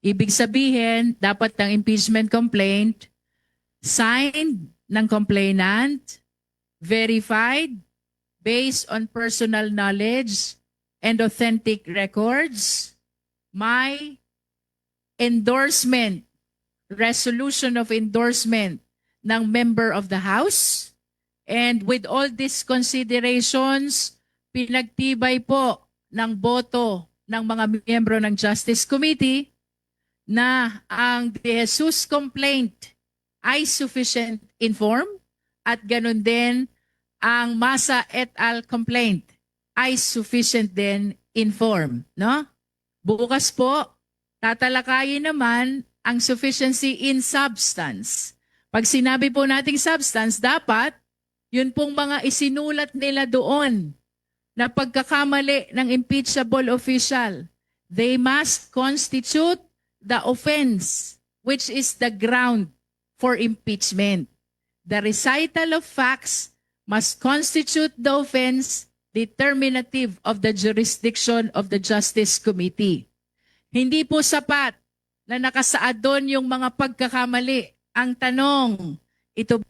Ibig sabihin, dapat ng impeachment complaint, signed ng complainant, verified, based on personal knowledge and authentic records, may endorsement, resolution of endorsement ng member of the House. And with all these considerations, pinagtibay po ng boto ng mga miyembro ng Justice Committee na ang De Jesus complaint ay sufficient inform at ganun din ang Masa et al. Complaint ay sufficient din inform. No? Bukas po, tatalakayin naman ang sufficiency in substance. Pag sinabi po nating substance, dapat yun pong mga isinulat nila doon na pagkakamali ng impeachable official, they must constitute the offense, which is the ground for impeachment. The recital of facts must constitute the offense determinative of the jurisdiction of the Justice Committee. Hindi po sapat na nakasaad doon yung mga pagkakamali. Ang tanong, ito